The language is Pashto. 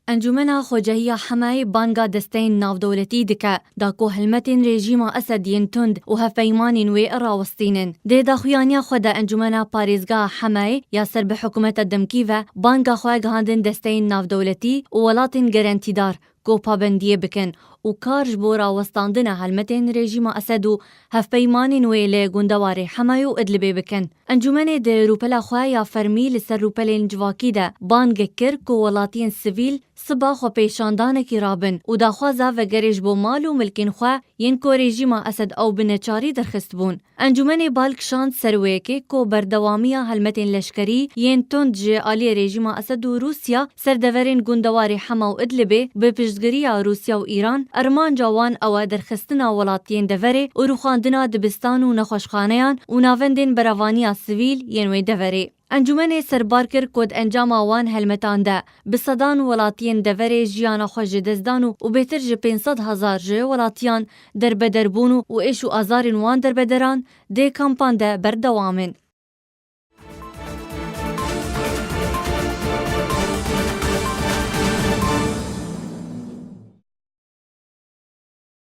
انجمنا خوجهية حماي بانگا دستين نافدولتي دكا داكو هلمتين ريجيما أسد ينتند وهفايمانين وإراوستينن دي داخويانيا خودا انجمنا باريزگا حماي ياسر بحكومة الدمكيفة بانگا خواج هاندن دستين نافدولتي وولاتين گرانتيدار کو پابندیه بکن و کارج بورا وستاندنا هلمتین رژیم اسد و هفپیمانین ویله گندوار حمایو ادلبه بکن. انجمن ده روپلا خوایا فرمی لسر روپلین جواکی ده بانگ کر کو ولاتین سیویل صبا خو پیشاندانه کی رابن و داخوازا و گریج بو مال و ملکین خوا ین کو رژیم اسد او بنچاری درخست بون. انجمن بالک شاند سرویکه کو بردوامی هلمتین لشکری ین تند جه آلی رژیم اسد و روسیا سردورین گندوار حما و ادلبه به پشتگیری روسیا و ایران ارمان جوان او درخستنا ولاتین دوره و روخاندنا دبستان و نخوشخانهان و ناوندین براوانی سیویل ینوی دوره. انجمن سربار کر کد انجام آوان هلمتان ده بصدان ولاتین دوره جیانا خوش دزدانو و بهتر جه 500,000 جه ولاتیان در بدربونو و ایشو آزارین وان در بدران ده کامپان ده بردوامن.